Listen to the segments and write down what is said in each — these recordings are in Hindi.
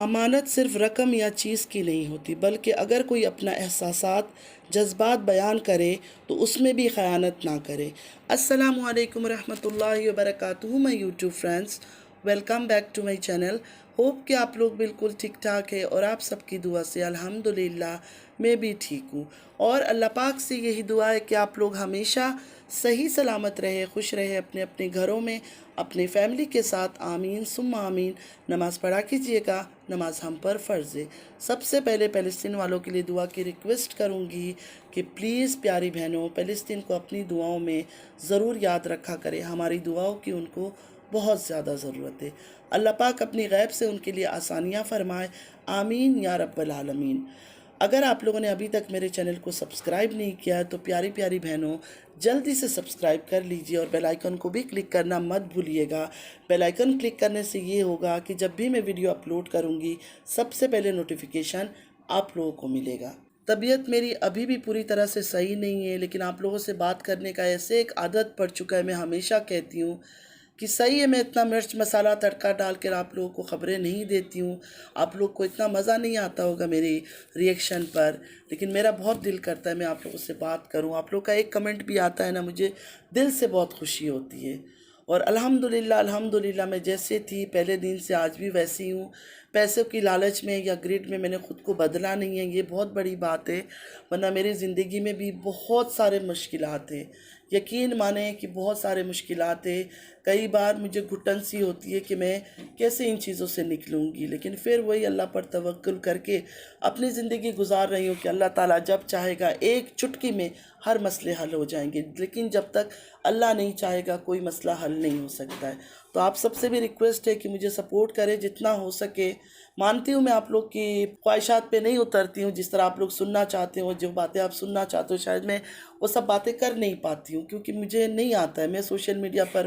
अमानत सिर्फ रकम या चीज़ की नहीं होती, बल्कि अगर कोई अपना एहसासात जज्बात बयान करे तो उसमें भी ख़यानत ना करे। अस्सलामु अलैकुम रहमतुल्लाहि व बरकातुहू। My YouTube friends, welcome back to my channel. Hope कि आप लोग बिल्कुल ठीक ठाक है और आप सबकी दुआ से अल्हम्दुलिल्लाह मैं भी ठीक हूँ। और अल्लाह पाक से यही दुआ है कि आप लोग हमेशा सही सलामत रहे, खुश रहे अपने अपने घरों में, अपनी फैमिली के साथ। आमीन सुम्मा आमीन। नमाज़ पढ़ा कीजिएगा, नमाज हम पर फ़र्ज़ है। सबसे पहले फ़लस्तीन वालों के लिए दुआ की रिक्वेस्ट करूँगी कि प्लीज़ प्यारी बहनों, फ़लस्तीन को अपनी दुआओं में ज़रूर याद रखा करें। हमारी दुआओं की उनको बहुत ज़्यादा ज़रूरत है। अल्लाह पाक अपनी गैब से उनके लिए आसानियाँ फ़रमाए। आमीन या रब्बल आलमीन। अगर आप लोगों ने अभी तक मेरे चैनल को सब्सक्राइब नहीं किया है तो प्यारी प्यारी बहनों, जल्दी से सब्सक्राइब कर लीजिए और बेल आइकन को भी क्लिक करना मत भूलिएगा। बेल आइकन क्लिक करने से ये होगा कि जब भी मैं वीडियो अपलोड करूँगी सबसे पहले नोटिफिकेशन आप लोगों को मिलेगा। तबीयत मेरी अभी भी पूरी तरह से सही नहीं है, लेकिन आप लोगों से बात करने का ऐसे एक आदत पड़ चुका है। मैं हमेशा कहती हूँ कि सही है, मैं इतना मिर्च मसाला तड़का डाल कर आप लोगों को ख़बरें नहीं देती हूँ। आप लोग को इतना मज़ा नहीं आता होगा मेरी रिएक्शन पर, लेकिन मेरा बहुत दिल करता है मैं आप लोगों से बात करूँ। आप लोग का एक कमेंट भी आता है ना, मुझे दिल से बहुत खुशी होती है। और अल्हम्दुलिल्लाह अल्हम्दुलिल्लाह मैं जैसे थी पहले दिन से आज भी वैसी हूँ। पैसों की लालच में या ग्रिड में मैंने ख़ुद को बदला नहीं है, ये बहुत बड़ी बात है। वरना मेरी ज़िंदगी में भी बहुत सारे मुश्किलात हैं, यकीन माने कि बहुत सारे मुश्किलात हैं। कई बार मुझे घुटन सी होती है कि मैं कैसे इन चीज़ों से निकलूँगी, लेकिन फिर वही अल्लाह पर तवक्कुल करके अपनी ज़िंदगी गुजार रही हूँ कि अल्लाह ताला जब चाहेगा एक चुटकी में हर मसले हल हो जाएंगे। लेकिन जब तक अल्लाह नहीं चाहेगा कोई मसला हल नहीं हो सकता है। तो आप सबसे भी रिक्वेस्ट है कि मुझे सपोर्ट करें जितना हो सके। मानती हूँ मैं आप लोग की ख्वाहिशात पे नहीं उतरती हूँ, जिस तरह आप लोग सुनना चाहते हो, जो बातें आप सुनना चाहते हो शायद मैं वो सब बातें कर नहीं पाती हूँ, क्योंकि मुझे नहीं आता है। मैं सोशल मीडिया पर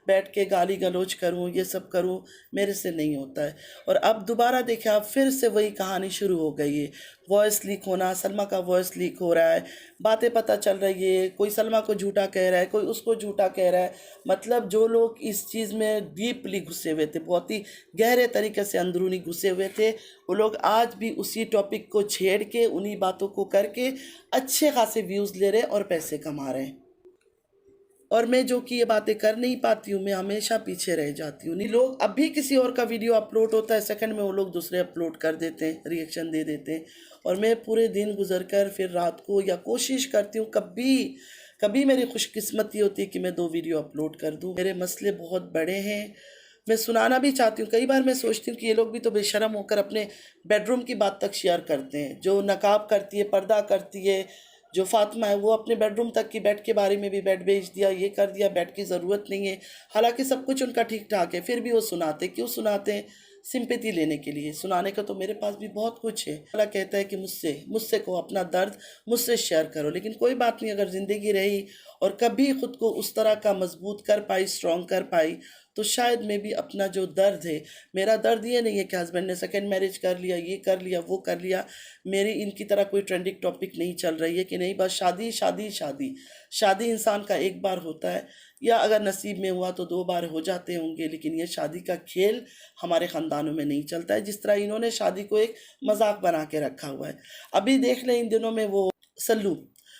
बैठ के गाली गलौज करूँ, ये सब करूँ, मेरे से नहीं होता है। और अब दोबारा देखें, अब फिर से वही कहानी शुरू हो गई है। वॉइस लीक होना, सलमा का वॉइस लीक हो रहा है, बातें पता चल रही है, कोई सलमा को झूठा कह रहा है, कोई उसको झूठा कह रहा है। मतलब जो लोग इस चीज़ में डीपली घुसे हुए थे, बहुत ही गहरे तरीके से अंदरूनी घुसे हुए थे, वो लोग आज भी उसी टॉपिक को छेड़ के, उन्हीं बातों को करके अच्छे खासे व्यूज़ ले रहे हैं और पैसे कमा रहे हैं। और मैं जो कि ये बातें कर नहीं पाती हूँ, मैं हमेशा पीछे रह जाती हूँ। नहीं, लोग अभी किसी और का वीडियो अपलोड होता है, सेकंड में वो लोग दूसरे अपलोड कर देते हैं, रिएक्शन दे देते हैं। और मैं पूरे दिन गुजर कर फिर रात को या कोशिश करती हूँ, कभी कभी मेरी खुशकिस्मती होती है कि मैं 2 वीडियो अपलोड कर दूँ। मेरे मसले बहुत बड़े हैं, मैं सुनाना भी चाहती हूँ। कई बार मैं सोचती हूँ कि ये लोग भी तो बेशर्म होकर अपने बेडरूम की बात तक शेयर करते हैं। जो नकाब करती है, पर्दा करती है, जो फातिमा है, वो अपने बेडरूम तक की बेड के बारे में भी बेड बेच दिया, ये कर दिया, बेड की ज़रूरत नहीं है। हालांकि सब कुछ उनका ठीक ठाक है, फिर भी वो सुनाते। क्यों सुनाते हैं? सिंपैथी लेने के लिए। सुनाने का तो मेरे पास भी बहुत कुछ है। अल्लाह कहता है कि मुझसे मुझसे को अपना दर्द मुझसे शेयर करो। लेकिन कोई बात नहीं, अगर ज़िंदगी रही और कभी ख़ुद को उस तरह का मजबूत कर पाई, स्ट्रॉन्ग कर पाई, तो शायद मैं भी अपना जो दर्द है, मेरा दर्द ये नहीं है कि हस्बैंड ने सेकंड मैरिज कर लिया, ये कर लिया, वो कर लिया। मेरी इनकी तरह कोई ट्रेंडिंग टॉपिक नहीं चल रही है कि नहीं बस शादी शादी शादी। शादी इंसान का एक बार होता है, या अगर नसीब में हुआ तो 2 बार हो जाते होंगे, लेकिन ये शादी का खेल हमारे ख़ानदानों में नहीं चलता है। जिस तरह इन्होंने शादी को एक मजाक बना के रखा हुआ है। अभी देख लें इन दिनों में वो सल्लू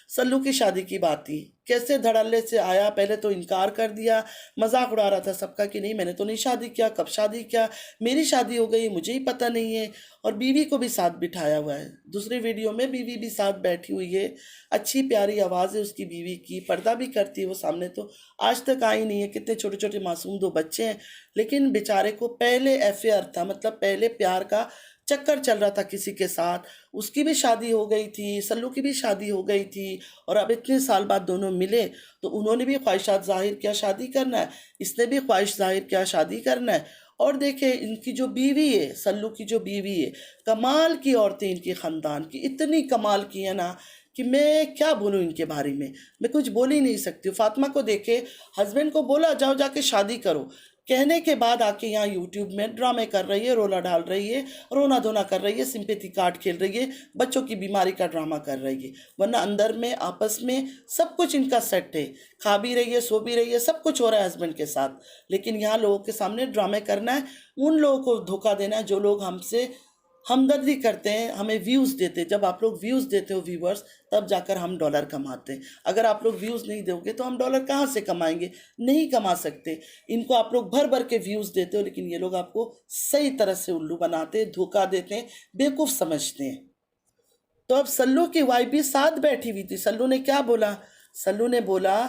सल्लू की शादी की बात थी, कैसे धड़ल्ले से आया। पहले तो इनकार कर दिया, मजाक उड़ा रहा था सबका कि नहीं मैंने तो नहीं शादी किया, कब शादी किया, मेरी शादी हो गई, मुझे ही पता नहीं है। और बीवी को भी साथ बिठाया हुआ है। दूसरी वीडियो में बीवी भी साथ बैठी हुई है, अच्छी प्यारी आवाज़ है उसकी बीवी की, पर्दा भी करती है वो, सामने तो आज तक आई नहीं है। कितने छोटे छोटे मासूम 2 बच्चे हैं, लेकिन बेचारे को पहले अफेयर था, मतलब पहले प्यार का चक्कर चल रहा था किसी के साथ। उसकी भी शादी हो गई थी, सल्लू की भी शादी हो गई थी, और अब इतने साल बाद दोनों मिले तो उन्होंने भी ख्वाहिशात जाहिर किया शादी करना है, इसने भी ख्वाहिश जाहिर किया शादी करना है। और देखे इनकी जो बीवी है, सल्लू की जो बीवी है, कमाल की औरतें इनके ख़ानदान की, इतनी कमाल की है ना कि मैं क्या बोलूँ इनके बारे में, मैं कुछ बोल ही नहीं सकती हूँ। फातिमा को देखे, हस्बैंड को बोला जाओ जाके शादी करो, कहने के बाद आके यहाँ यूट्यूब में ड्रामे कर रही है, रोला डाल रही है, रोना धोना कर रही है, सिंपैथी कार्ड खेल रही है, बच्चों की बीमारी का ड्रामा कर रही है। वरना अंदर में आपस में सब कुछ इनका सेट है, खा भी रही है, सो भी रही है, सब कुछ हो रहा है हस्बैंड के साथ। लेकिन यहाँ लोगों के सामने ड्रामे करना है, उन लोगों को धोखा देना है जो लोग हमसे हमदर्दी करते हैं, हमें व्यूज़ देते हैं। जब आप लोग व्यूज़ देते हो व्यूवर्स, तब जाकर हम डॉलर कमाते हैं। अगर आप लोग व्यूज़ नहीं दोगे तो हम डॉलर कहाँ से कमाएंगे? नहीं कमा सकते। इनको आप लोग भर भर के व्यूज़ देते हो, लेकिन ये लोग आपको सही तरह से उल्लू बनाते हैं, धोखा देते हैं, बेवकूफ़ समझते हैं। तो अब सल्लू की वाइफ भी साथ बैठी हुई थी। सल्लू ने क्या बोला? सल्लू ने बोला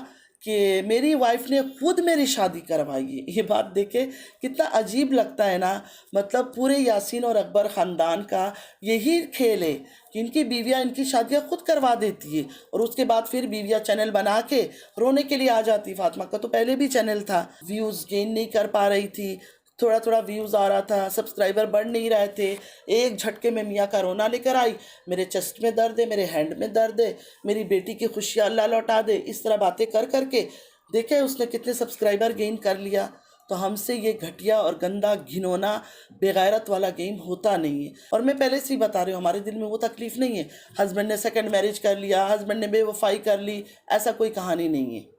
कि मेरी वाइफ ने खुद मेरी शादी करवाई है। ये बात देखे कितना अजीब लगता है ना। मतलब पूरे यासीन और अकबर ख़ानदान का यही खेल है कि इनकी बीवियाँ इनकी शादियाँ खुद करवा देती है और उसके बाद फिर बीवियाँ चैनल बना के रोने के लिए आ जाती। फातिमा का तो पहले भी चैनल था, व्यूज़ गेन नहीं कर पा रही थी, थोड़ा थोड़ा व्यूज़ आ रहा था, सब्सक्राइबर बढ़ नहीं रहे थे। एक झटके में मियाँ का रोना लेकर आई, मेरे चेस्ट में दर्द है, मेरे हैंड में दर्द है, मेरी बेटी की खुशियाँ अल्लाह लौटा दे। इस तरह बातें कर करके देखे उसने कितने सब्सक्राइबर गेन कर लिया। तो हमसे ये घटिया और गंदा घिनौना बेगैरत वाला गेम होता नहीं है। और मैं पहले से ही बता रही हूँ, हमारे दिल में वो तकलीफ़ नहीं है। हस्बैंड ने सेकंड मैरिज कर लिया, हस्बैंड ने बेवफाई कर ली, ऐसा कोई कहानी नहीं है।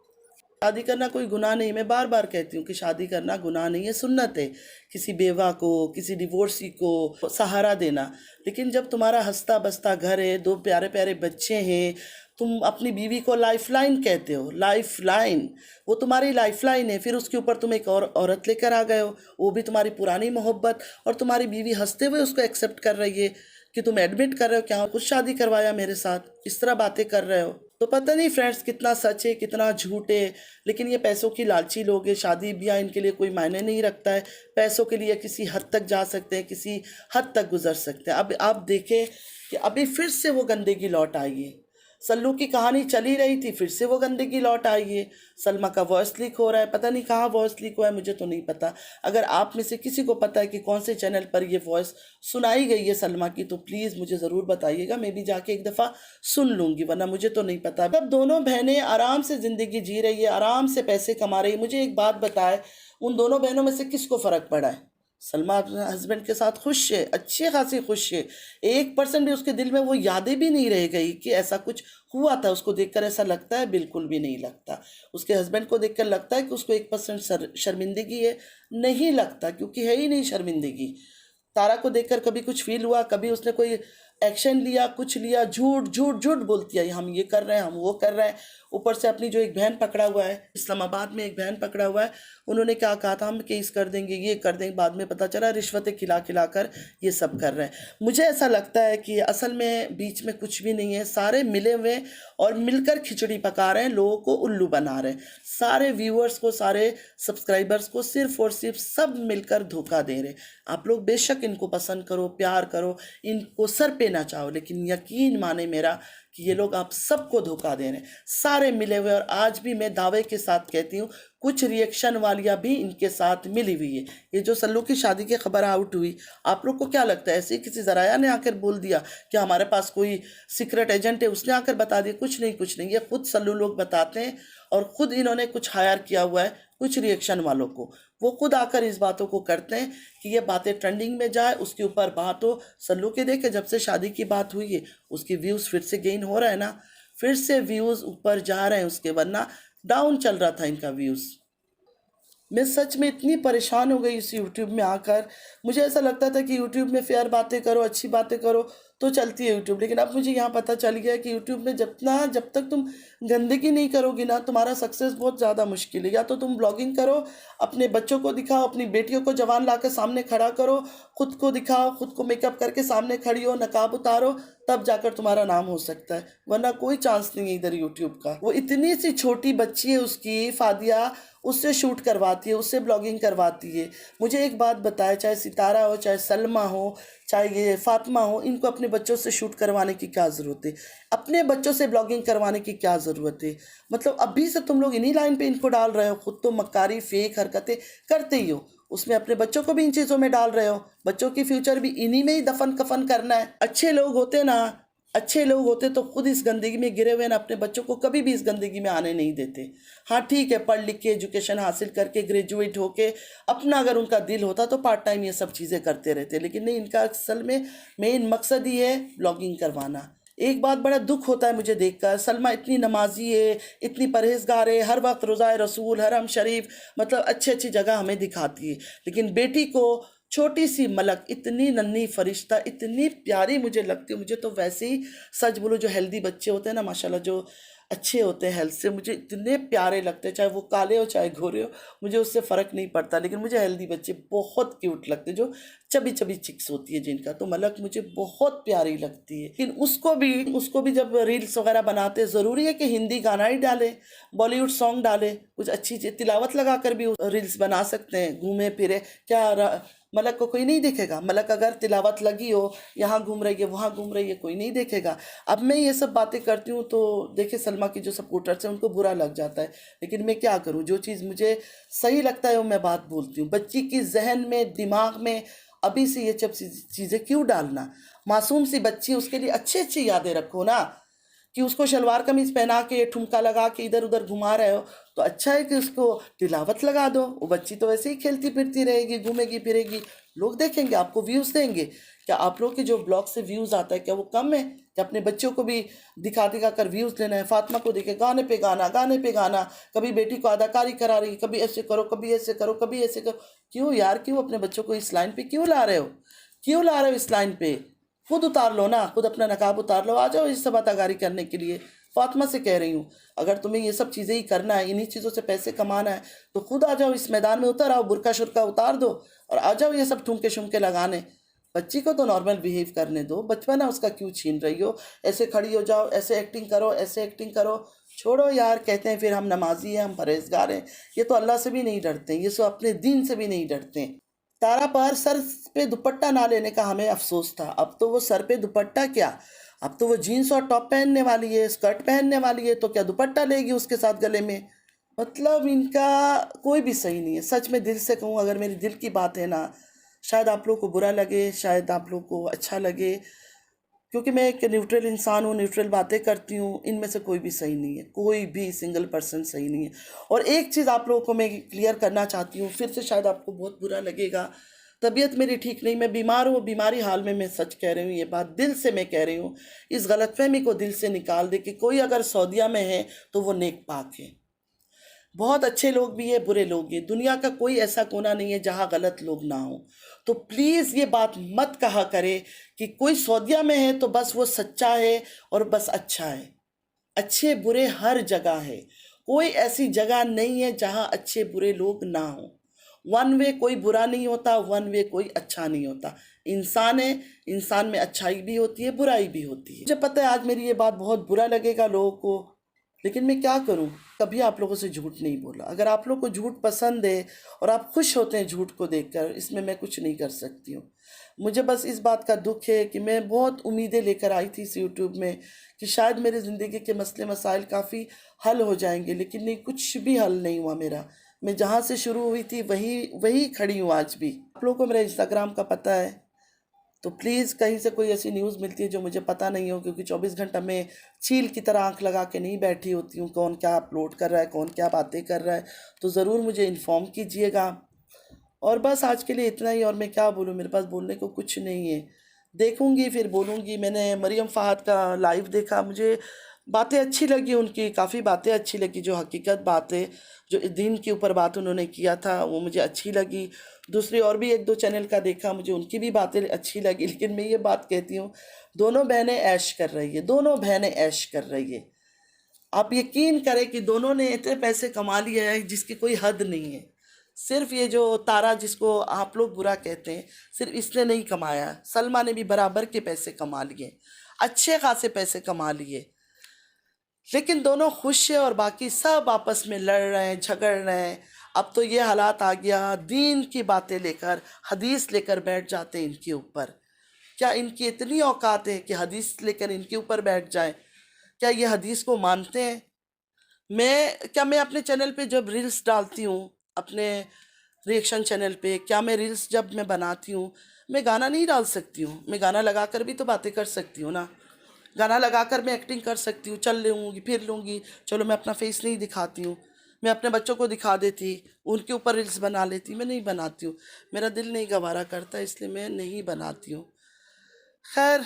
शादी करना कोई गुनाह नहीं। मैं बार बार कहती हूँ कि शादी करना गुनाह नहीं है, सुन्नत है। किसी बेवा को, किसी डिवोर्सी को सहारा देना। लेकिन जब तुम्हारा हंसता बसता घर है, दो प्यारे प्यारे बच्चे हैं, तुम अपनी बीवी को लाइफलाइन कहते हो, लाइफलाइन, वो तुम्हारी लाइफलाइन है, फिर उसके ऊपर तुम एक और औरत लेकर आ गए हो, वो भी तुम्हारी पुरानी मोहब्बत, और तुम्हारी बीवी हंसते हुए उसको एक्सेप्ट कर रही है कि तुम एडमिट कर रहे हो कि हाँ कुछ शादी करवाया मेरे साथ, इस तरह बातें कर रहे हो। तो पता नहीं फ्रेंड्स कितना सच है कितना झूठ है। लेकिन ये पैसों की लालची लोग हैं, शादी ब्याह इनके लिए कोई मायने नहीं रखता है। पैसों के लिए किसी हद तक जा सकते हैं, किसी हद तक गुजर सकते हैं। अब आप देखें कि अभी फिर से वो गंदगी लौट आई है। सल्लू की कहानी चली रही थी, फिर से वो गंदगी लौट आई है। सलमा का वॉइस लीक हो रहा है, पता नहीं कहाँ वॉइस लीक हुआ है, मुझे तो नहीं पता। अगर आप में से किसी को पता है कि कौन से चैनल पर ये वॉइस सुनाई गई है सलमा की, तो प्लीज़ मुझे ज़रूर बताइएगा, मैं भी जाके एक दफ़ा सुन लूँगी, वरना मुझे तो नहीं पता। अब दोनों बहनें आराम से ज़िंदगी जी रही है, आराम से पैसे कमा रही है। मुझे एक बात बताए, उन दोनों बहनों में से किसको फ़र्क पड़ा है? सलमा अपने हस्बैंड के साथ खुश है, अच्छी खासी खुश है। 1% भी उसके दिल में वो यादें भी नहीं रह गई कि ऐसा कुछ हुआ था। उसको देखकर ऐसा लगता है? बिल्कुल भी नहीं लगता। उसके हस्बैंड को देखकर लगता है कि उसको 1% शर्मिंदगी है? नहीं लगता, क्योंकि है ही नहीं शर्मिंदगी। तारा को देखकर कभी कुछ फील हुआ? कभी उसने कोई एक्शन लिया, कुछ लिया? झूठ झूठ झूठ बोलती है, हम ये कर रहे हैं, हम वो कर रहे हैं। ऊपर से अपनी जो एक बहन पकड़ा हुआ है, इस्लामाबाद में एक बहन पकड़ा हुआ है, उन्होंने क्या कहा था, हम केस कर देंगे, ये कर देंगे। बाद में पता चला रिश्वतें खिला खिला कर ये सब कर रहे हैं। मुझे ऐसा लगता है कि असल में बीच में कुछ भी नहीं है, सारे मिले हुए और मिलकर खिचड़ी पका रहे हैं, लोगों को उल्लू बना रहे हैं। सारे व्यूअर्स को, सारे सब्सक्राइबर्स को सिर्फ और सिर्फ सब मिलकर धोखा दे रहे हैं। आप लोग बेशक इनको पसंद करो, प्यार करो, इनको सर पे ना चाहो, लेकिन यकीन माने मेरा कि ये लोग आप सबको धोखा दे रहे हैं, सारे मिले हुए। और आज भी मैं दावे के साथ कहती हूँ, कुछ रिएक्शन वालियाँ भी इनके साथ मिली हुई है। ये जो सल्लू की शादी की खबर आउट हुई, आप लोग को क्या लगता है ऐसे ही किसी ज़राया ने आकर बोल दिया कि हमारे पास कोई सीक्रेट एजेंट है, उसने आकर बता दिया? कुछ नहीं, कुछ नहीं, ये खुद सल्लू लोग बताते हैं। और ख़ुद इन्होंने कुछ हायर किया हुआ है कुछ रिएक्शन वालों को, वो खुद आकर इस बातों को करते हैं कि ये बातें ट्रेंडिंग में जाए, उसके ऊपर बात हो। सल्लू के देखे जब से शादी की बात हुई है, उसकी व्यूज़ फिर से गेन हो रहा है ना, फिर से व्यूज़ ऊपर जा रहे हैं उसके, वरना डाउन चल रहा था इनका व्यूज़। मैं सच में इतनी परेशान हो गई इस यूट्यूब में आकर। मुझे ऐसा लगता था कि यूट्यूब में फेयर बातें करो, अच्छी बातें करो तो चलती है यूट्यूब, लेकिन अब मुझे यहाँ पता चल गया कि यूट्यूब में जब तक तुम गंदगी नहीं करोगी ना, तुम्हारा सक्सेस बहुत ज़्यादा मुश्किल है। या तो तुम ब्लॉगिंग करो, अपने बच्चों को दिखाओ, अपनी बेटियों को जवान ला के सामने खड़ा करो, खुद को दिखाओ, खुद को मेकअप करके सामने खड़ी हो, नकाब उतारो, तब जाकर तुम्हारा नाम हो सकता है, वरना कोई चांस नहीं है इधर यूट्यूब का। वो इतनी सी छोटी बच्ची है उसकी, फादिया, उससे शूट करवाती है, उससे ब्लॉगिंग करवाती है। मुझे एक बात बताए, चाहे सितारा हो, चाहे सलमा हो, चाहे ये फातिमा हो, इनको अपने बच्चों से शूट करवाने की क्या ज़रूरत है? अपने बच्चों से ब्लॉगिंग करवाने की क्या ज़रूरत है? मतलब अभी से तुम लोग इन्हीं लाइन पे इनको डाल रहे हो, खुद तो मक्कारी फेक हरकतें करते ही हो, उसमें अपने बच्चों को भी इन चीज़ों में डाल रहे हो। बच्चों की फ्यूचर भी इन्हीं में ही दफन कफन करना है। अच्छे लोग होते ना अच्छे लोग होते तो खुद इस गंदगी में गिरे हुए ना अपने बच्चों को कभी भी इस गंदगी में आने नहीं देते। हाँ ठीक है, पढ़ लिख के एजुकेशन हासिल करके ग्रेजुएट होके अपना अगर उनका दिल होता तो पार्ट टाइम ये सब चीज़ें करते रहते, लेकिन नहीं, इनका असल में मेन मकसद ही है ब्लॉगिंग करवाना। एक बात बड़ा दुख होता है मुझे देखकर, सलमा इतनी नमाजी है, इतनी परहेजगार है, हर वक्त रोज़ाए रसूल, हरम शरीफ, मतलब अच्छी अच्छी जगह हमें दिखाती है, लेकिन बेटी को छोटी सी मलक, इतनी नन्ही फरिश्ता, इतनी प्यारी मुझे लगती है। मुझे तो वैसे ही सच बोलो, जो हेल्दी बच्चे होते हैं ना माशाल्लाह, जो अच्छे होते हैं हेल्थ से, मुझे इतने प्यारे लगते हैं, चाहे वो काले हो चाहे गोरे हो, मुझे उससे फ़र्क नहीं पड़ता, लेकिन मुझे हेल्दी बच्चे बहुत क्यूट लगते हैं, जो चबी चबी चिक्स होती है जिनका, तो मलक मुझे बहुत प्यारी लगती है। लेकिन उसको भी जब रील्स वगैरह बनाते हैं, ज़रूरी है कि हिंदी गाना ही डालें, बॉलीवुड सॉन्ग डालें, कुछ अच्छी चीज़ तिलावत लगा कर भी रील्स बना सकते हैं, घूमे फिरे। मलक को कोई नहीं देखेगा? मलक अगर तिलावत लगी हो, यहाँ घूम रही है वहाँ घूम रही है, कोई नहीं देखेगा। अब मैं ये सब बातें करती हूँ तो देखिए सलमा की जो सपोर्टर्स हैं उनको बुरा लग जाता है, लेकिन मैं क्या करूँ, जो चीज़ मुझे सही लगता है वो मैं बात बोलती हूँ। बच्ची की जहन में, दिमाग में अभी से ये सब चीज़ें क्यों डालना? मासूम सी बच्ची, उसके लिए अच्छी अच्छी यादें रखो ना, कि उसको शलवार कमीज पहना के ठुमका लगा के इधर उधर घुमा रहे हो, तो अच्छा है कि उसको तिलावत लगा दो। वो बच्ची तो वैसे ही खेलती फिरती रहेगी, घूमेगी फिरेगी, लोग देखेंगे, आपको व्यूज़ देंगे। क्या आप लोग के जो ब्लॉग से व्यूज़ आता है क्या वो कम है? क्या अपने बच्चों को भी दिखा दिखा कर व्यूज़ लेना है? फातिमा को देखे गाने पे गाना, गाने पे गाना, कभी बेटी को अदाकारी करा रही, कभी ऐसे करो, कभी ऐसे करो, कभी ऐसे करो। क्यों यार, क्यों अपने बच्चों को इस लाइन पे क्यों ला रहे हो? क्यों ला रहे हो इस लाइन पे? खुद उतार लो ना, खुद अपना नकाब उतार लो, आ जाओ इस सब अदाकारी करने के लिए। फातिमा से कह रही हूँ, अगर तुम्हें ये सब चीज़ें ही करना है, इन्हीं चीज़ों से पैसे कमाना है, तो खुद आ जाओ इस मैदान में, उतर आओ, बुरका शुरका उतार दो और आ जाओ ये सब ठुमके शुमके लगाने। बच्ची को तो नॉर्मल बिहेव करने दो, बचपन है उसका, क्यों छीन रही हो? ऐसे खड़ी हो जाओ, ऐसे एक्टिंग करो, ऐसे एक्टिंग करो। छोड़ो यार, कहते हैं फिर हम नमाजी हैं, हम परहेजगार हैं। ये तो अल्लाह से भी नहीं डरते, ये तो अपने दीन से भी नहीं डरते। तारा पर सर पे दुपट्टा ना लेने का हमें अफसोस था, अब तो वो सर पे दुपट्टा क्या, अब तो वो जीन्स और टॉप पहनने वाली है, स्कर्ट पहनने वाली है, तो क्या दुपट्टा लेगी उसके साथ गले में? मतलब इनका कोई भी सही नहीं है। सच में दिल से कहूँ, अगर मेरी दिल की बात है ना, शायद आप लोग को बुरा लगे, शायद आप लोग को अच्छा लगे, क्योंकि मैं एक न्यूट्रल इंसान हूँ, न्यूट्रल बातें करती हूँ। इनमें से कोई भी सही नहीं है, कोई भी सिंगल पर्सन सही नहीं है। और एक चीज़ आप लोगों को मैं क्लियर करना चाहती हूँ, फिर से शायद आपको बहुत बुरा लगेगा, तबीयत मेरी ठीक नहीं, मैं बीमार हूँ, बीमारी हाल में मैं सच कह रही हूँ, ये बात दिल से मैं कह रही हूँ। इस गलतफहमी को दिल से निकाल दे कि कोई अगर सऊदीया में है तो वो नेक पाक है। बहुत अच्छे लोग भी है, बुरे लोग हैं, दुनिया का कोई ऐसा कोना नहीं है जहाँ गलत लोग ना हो। तो प्लीज़ ये बात मत कहा करे कि कोई सऊदीया में है तो बस वो सच्चा है और बस अच्छा है। अच्छे बुरे हर जगह है, कोई ऐसी जगह नहीं है जहाँ अच्छे बुरे लोग ना हो। वन वे कोई बुरा नहीं होता, वन वे कोई अच्छा नहीं होता। इंसान है, इंसान में अच्छाई भी होती है, बुराई भी होती है। मुझे पता है आज मेरी ये बात बहुत बुरा लगेगा लोगों को, लेकिन मैं क्या करूं, कभी आप लोगों से झूठ नहीं बोला। अगर आप लोग को झूठ पसंद है और आप खुश होते हैं झूठ को देखकर, इसमें मैं कुछ नहीं कर सकती हूँ। मुझे बस इस बात का दुख है कि मैं बहुत उम्मीदें लेकर आई थी इस यूट्यूब में कि शायद मेरे ज़िंदगी के मसले मसाइल काफ़ी हल हो जाएंगे, लेकिन नहीं, कुछ भी हल नहीं हुआ मेरा। मैं जहाँ से शुरू हुई थी वही वही खड़ी हूँ आज भी। आप लोगों को मेरा इंस्टाग्राम का पता है, तो प्लीज़ कहीं से कोई ऐसी न्यूज़ मिलती है जो मुझे पता नहीं हो, क्योंकि 24 घंटा मैं चील की तरह आंख लगा के नहीं बैठी होती हूँ, कौन क्या अपलोड कर रहा है, कौन क्या बातें कर रहा है, तो ज़रूर मुझे इन्फॉर्म कीजिएगा। और बस आज के लिए इतना ही, और मैं क्या बोलूँ, मेरे पास बोलने को कुछ नहीं है। देखूँगी फिर बोलूँगी। मैंने मरियम फ़ाहद का लाइव देखा, मुझे बातें अच्छी लगी उनकी, काफ़ी बातें अच्छी लगी, जो हकीकत बातें, जो दीन के ऊपर बात उन्होंने किया था वो मुझे अच्छी लगी। दूसरी और भी एक दो चैनल का देखा, मुझे उनकी भी बातें अच्छी लगी, लेकिन मैं ये बात कहती हूँ, दोनों बहनें ऐश कर रही है, दोनों बहनें ऐश कर रही है। आप यकीन करें कि दोनों ने इतने पैसे कमा लिए हैं जिसकी कोई हद नहीं है। सिर्फ ये जो तारा, जिसको आप लोग बुरा कहते हैं, सिर्फ इसने नहीं कमाया, सलमा ने भी बराबर के पैसे कमा लिए, अच्छे खासे पैसे कमा लिए, लेकिन दोनों खुश है और बाकी सब आपस में लड़ रहे हैं, झगड़ रहे हैं। अब तो ये हालात आ गया, दीन की बातें लेकर, हदीस लेकर बैठ जाते हैं इनके ऊपर। क्या इनकी इतनी औकात है कि हदीस लेकर इनके ऊपर बैठ जाए? क्या ये हदीस को मानते हैं? मैं अपने चैनल पे जब रील्स डालती हूँ, अपने रिएक्शन चैनल पे, क्या मैं रील्स जब मैं बनाती हूँ, मैं गाना नहीं डाल सकती हूँ? मैं गाना लगा कर भी तो बातें कर सकती हूँ ना। गाना लगाकर मैं एक्टिंग कर सकती हूँ, चल लूँगी फिर लूँगी, चलो मैं अपना फेस नहीं दिखाती हूँ। मैं अपने बच्चों को दिखा देती, उनके ऊपर रील्स बना लेती, मैं नहीं बनाती हूँ। मेरा दिल नहीं गवारा करता, इसलिए मैं नहीं बनाती हूँ। खैर,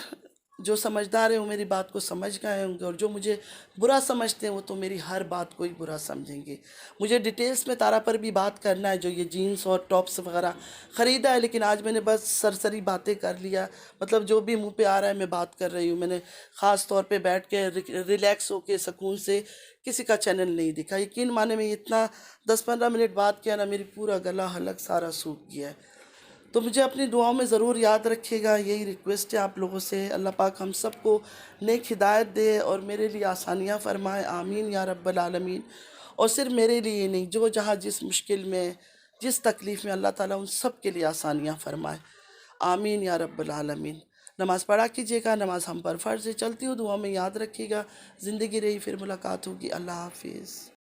जो समझदार हैं वो मेरी बात को समझ गए होंगे, और जो मुझे बुरा समझते हैं वो तो मेरी हर बात को ही बुरा समझेंगे। मुझे डिटेल्स में तारा पर भी बात करना है, जो ये जीन्स और टॉप्स वगैरह ख़रीदा है, लेकिन आज मैंने बस सरसरी बातें कर लिया। मतलब जो भी मुंह पे आ रहा है मैं बात कर रही हूँ। मैंने ख़ास तौर पे बैठ के रिलैक्स होके सुकून से किसी का चैनल नहीं देखा। यकीन माने मैं इतना 10-15 मिनट बात किया ना, मेरी पूरा गला हलक सारा सूख गया है। तो मुझे अपनी दुआओं में ज़रूर याद रखिएगा, यही रिक्वेस्ट है आप लोगों से। अल्लाह पाक हम सबको नेक हिदायत दे और मेरे लिए आसानियाँ फ़रमाए, आमीन या रब्बल आलमीन। और सिर्फ मेरे लिए नहीं, जो जहाँ जिस मुश्किल में, जिस तकलीफ़ में, अल्लाह ताला उन सब के लिए आसानियाँ फ़रमाए, आमीन या रब्बल आलमीन। नमाज़ पढ़ा कीजिएगा, नमाज़ हम पर फ़र्ज़ है। चलती हूँ, दुआ में याद रखिएगा। ज़िंदगी रही फिर मुलाकात होगी। अल्लाह हाफिज़।